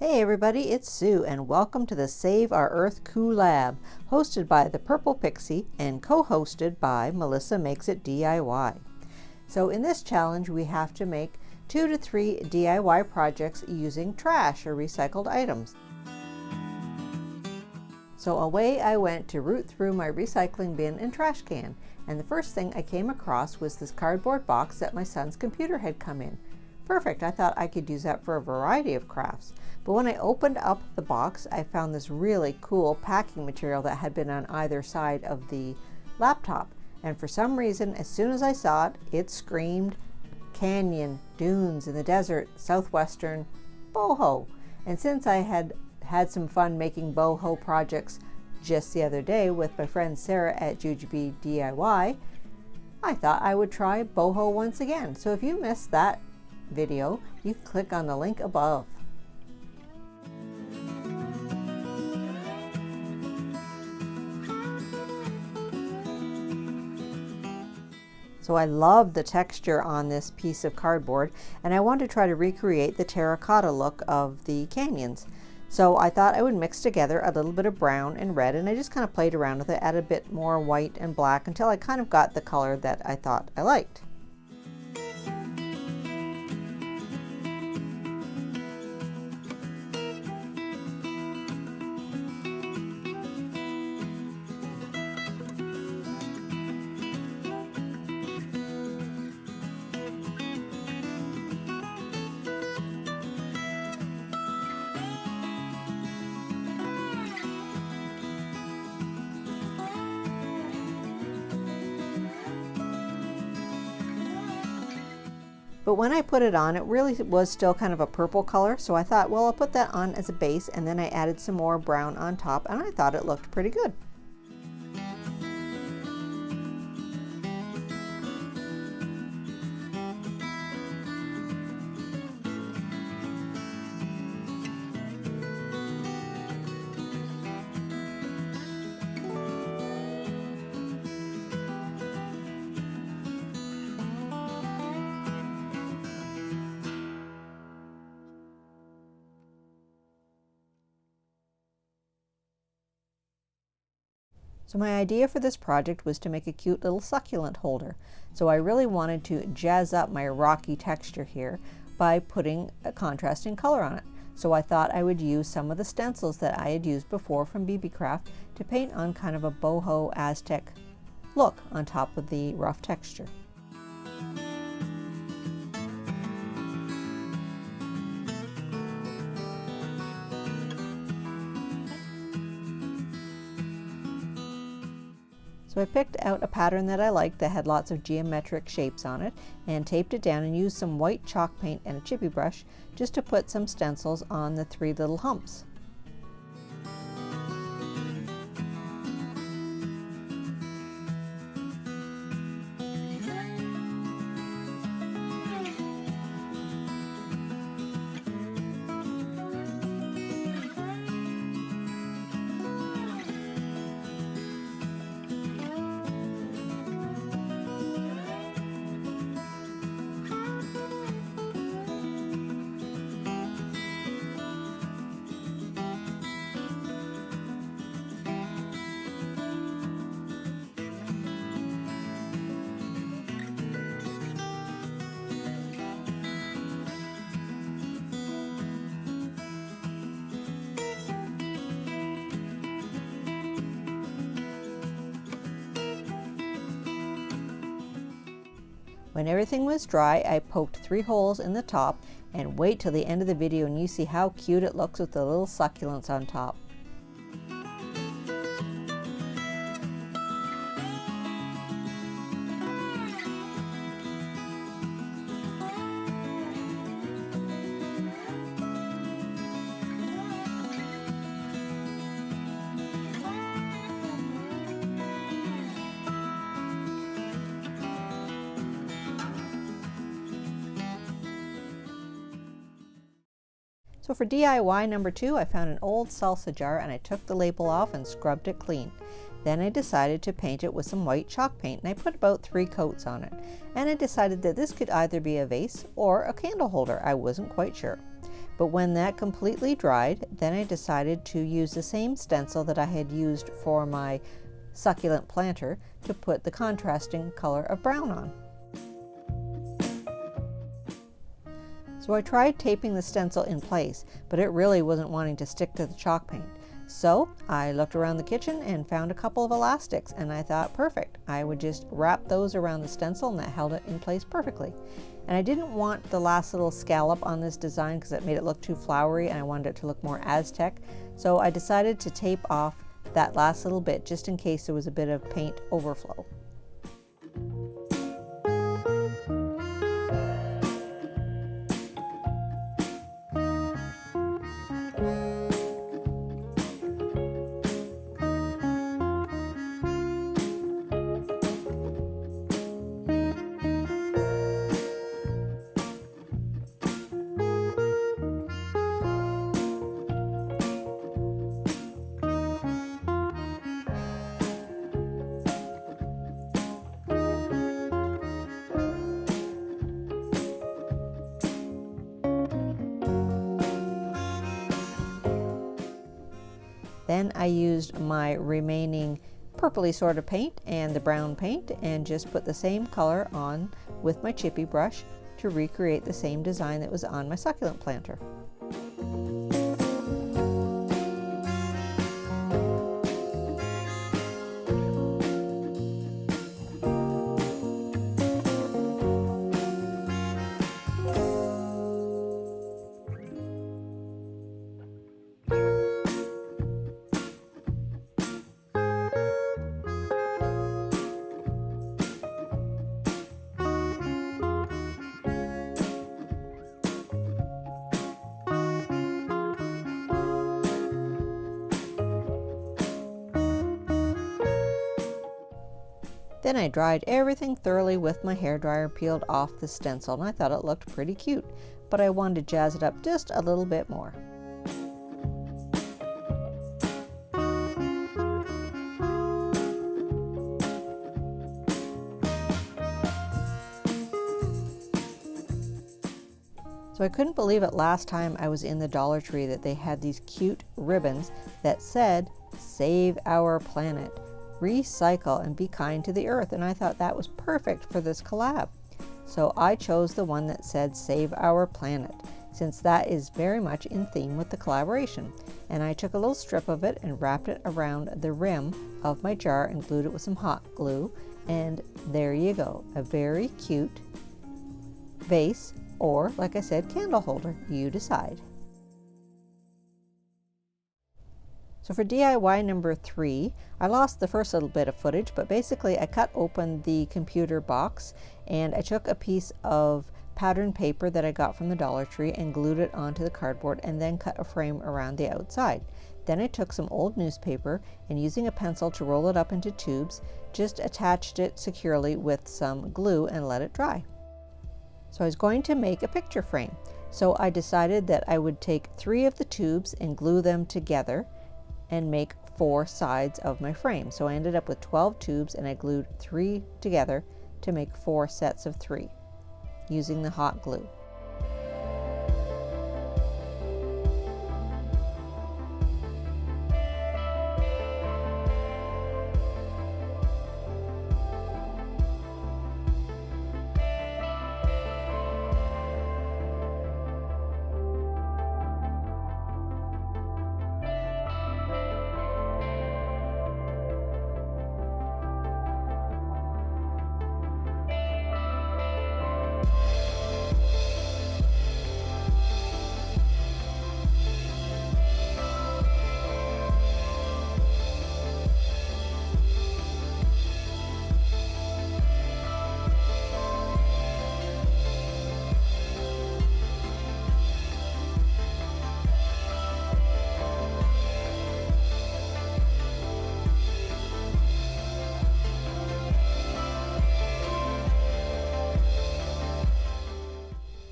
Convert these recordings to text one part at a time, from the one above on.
Hey everybody, it's Sue and welcome to the Save Our Earth coo-ab, hosted by the Purple Pixie and co-hosted by Melissa Makes It DIY. So in this challenge we have to make 2 to 3 DIY projects using trash or recycled items. So away I went to root through my recycling bin and trash can, and the first thing I came across was this cardboard box that my son's computer had come in. Perfect, I thought I could use that for a variety of crafts. But when I opened up the box, I found this really cool packing material that had been on either side of the laptop. And for some reason, as soon as I saw it, it screamed canyon, dunes in the desert, southwestern, boho. And since I had some fun making boho projects just the other day with my friend Sarah at Jujube DIY, I thought I would try boho once again. So if you missed that video, you can click on the link above. So I love the texture on this piece of cardboard, and I wanted to try to recreate the terracotta look of the canyons. So I thought I would mix together a little bit of brown and red, and I just kind of played around with it, add a bit more white and black until I kind of got the color that I thought I liked. But when I put it on, it really was still kind of a purple color, so I thought, well, I'll put that on as a base, and then I added some more brown on top, and I thought it looked pretty good. So my idea for this project was to make a cute little succulent holder. So I really wanted to jazz up my rocky texture here by putting a contrasting color on it. So I thought I would use some of the stencils that I had used before from BB Craft to paint on kind of a boho Aztec look on top of the rough texture. So I picked out a pattern that I liked that had lots of geometric shapes on it and taped it down and used some white chalk paint and a chippy brush just to put some stencils on the 3 little humps. When everything was dry, I poked 3 holes in the top, and wait till the end of the video and you see how cute it looks with the little succulents on top. So for DIY number 2, I found an old salsa jar and I took the label off and scrubbed it clean. Then I decided to paint it with some white chalk paint, and I put about 3 coats on it. And I decided that this could either be a vase or a candle holder. I wasn't quite sure. But when that completely dried, then I decided to use the same stencil that I had used for my succulent planter to put the contrasting color of brown on. So I tried taping the stencil in place, but it really wasn't wanting to stick to the chalk paint. So I looked around the kitchen and found a couple of elastics, and I thought, perfect, I would just wrap those around the stencil, and that held it in place perfectly. And I didn't want the last little scallop on this design because it made it look too flowery, and I wanted it to look more Aztec. So I decided to tape off that last little bit just in case there was a bit of paint overflow. Then I used my remaining purpley sort of paint and the brown paint and just put the same color on with my chippy brush to recreate the same design that was on my succulent planter. Then I dried everything thoroughly with my hairdryer and peeled off the stencil, and I thought it looked pretty cute, but I wanted to jazz it up just a little bit more. So I couldn't believe it last time I was in the Dollar Tree that they had these cute ribbons that said, "Save our planet. Recycle and be kind to the earth," and I thought that was perfect for this collab. So I chose the one that said "Save our planet," since that is very much in theme with the collaboration. And I took a little strip of it and wrapped it around the rim of my jar and glued it with some hot glue, and there you go, a very cute vase, or like I said, candle holder, you decide. So for DIY number 3, I lost the first little bit of footage, but basically I cut open the computer box and I took a piece of pattern paper that I got from the Dollar Tree and glued it onto the cardboard and then cut a frame around the outside. Then I took some old newspaper and, using a pencil to roll it up into tubes, just attached it securely with some glue and let it dry. So I was going to make a picture frame. So I decided that I would take 3 of the tubes and glue them together and make 4 sides of my frame. So I ended up with 12 tubes and I glued 3 together to make 4 sets of 3 using the hot glue.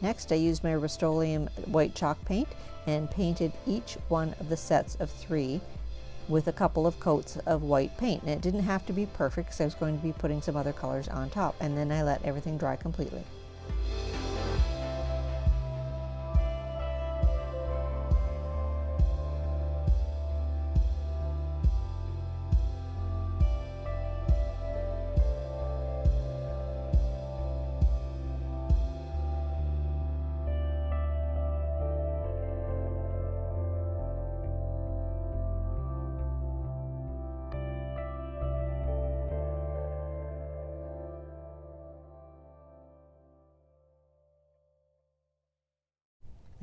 Next, I used my Rust-Oleum white chalk paint and painted each one of the sets of 3 with a couple of coats of white paint. And it didn't have to be perfect because I was going to be putting some other colors on top, and then I let everything dry completely.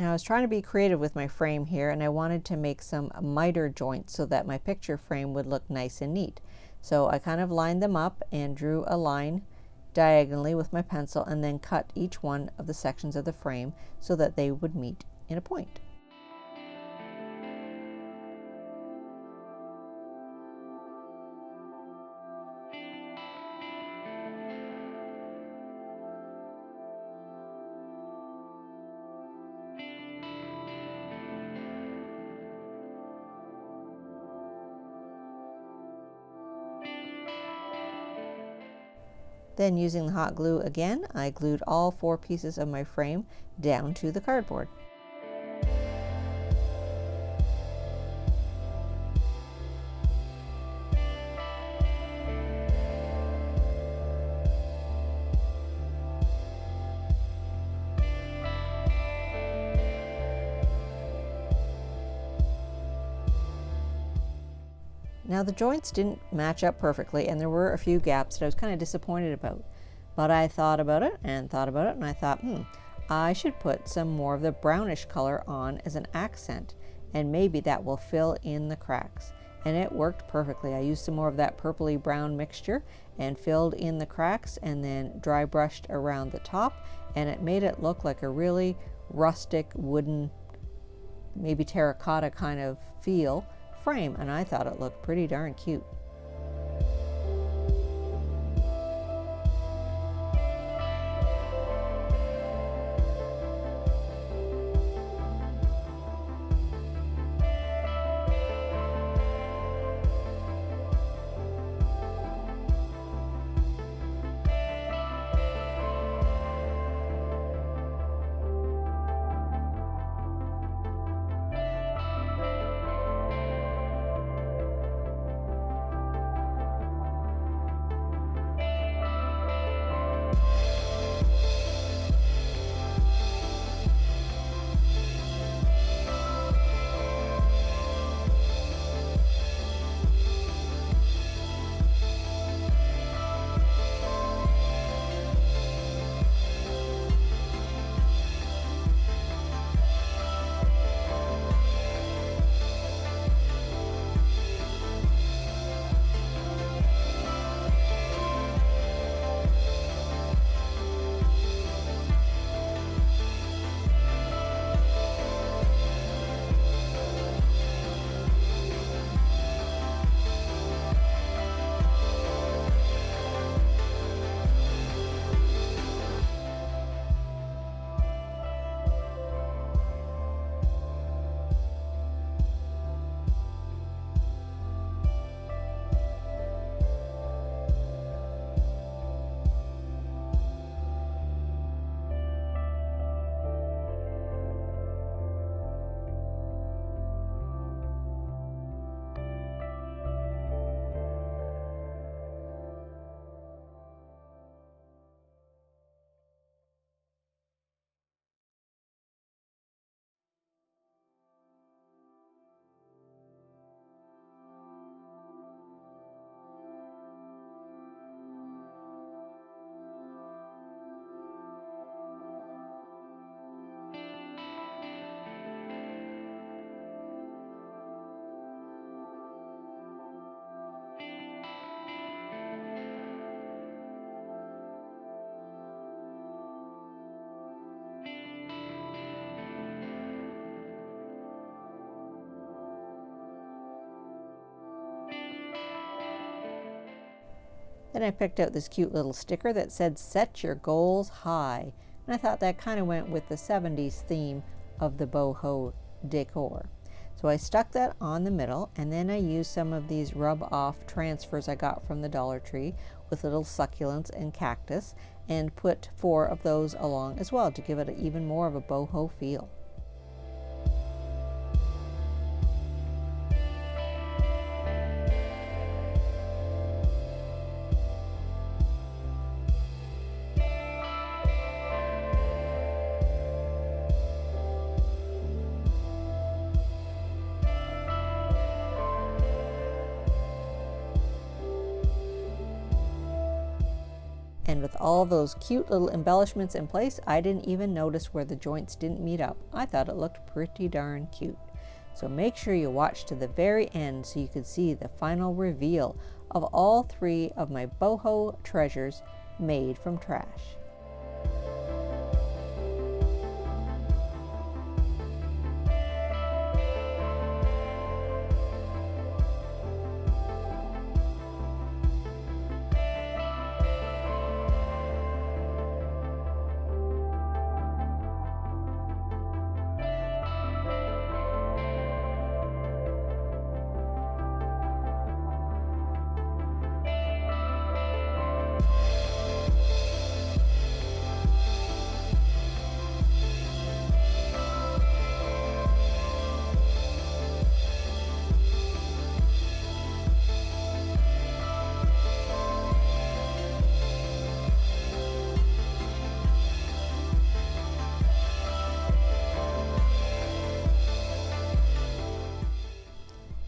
Now I was trying to be creative with my frame here, and I wanted to make some miter joints so that my picture frame would look nice and neat. So I kind of lined them up and drew a line diagonally with my pencil, and then cut each one of the sections of the frame so that they would meet in a point. Then, using the hot glue again, I glued all 4 pieces of my frame down to the cardboard. Now the joints didn't match up perfectly, and there were a few gaps that I was kind of disappointed about. But I thought about it and thought about it, and I thought, I should put some more of the brownish color on as an accent, and maybe that will fill in the cracks. And it worked perfectly. I used some more of that purpley brown mixture and filled in the cracks, and then dry brushed around the top, and it made it look like a really rustic wooden, maybe terracotta kind of feel frame, and I thought it looked pretty darn cute. Then I picked out this cute little sticker that said, "Set your goals high." And I thought that kind of went with the 70s theme of the boho decor. So I stuck that on the middle, and then I used some of these rub-off transfers I got from the Dollar Tree with little succulents and cactus, and put 4 of those along as well to give it even more of a boho feel. And with all those cute little embellishments in place, I didn't even notice where the joints didn't meet up. I thought it looked pretty darn cute. So make sure you watch to the very end so you can see the final reveal of all 3 of my boho treasures made from trash.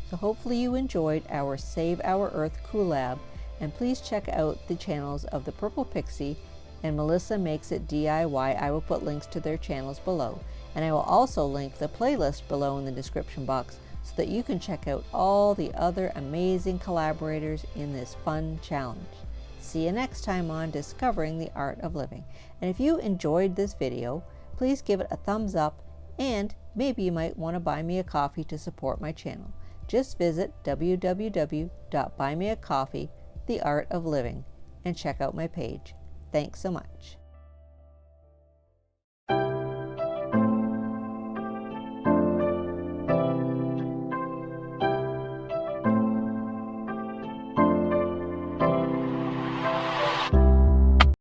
So hopefully you enjoyed our Save Our Earth coo-ab, and please check out the channels of the Purple Pixie and Melissa Makes It DIY. I will put links to their channels below, and I will also link the playlist below in the description box so that you can check out all the other amazing collaborators in this fun challenge. See you next time on Discovering the Art of Living. And if you enjoyed this video, please give it a thumbs up, and maybe you might want to buy me a coffee to support my channel. Just visit www.buymeacoffee, The Art of Living, and check out my page. Thanks so much.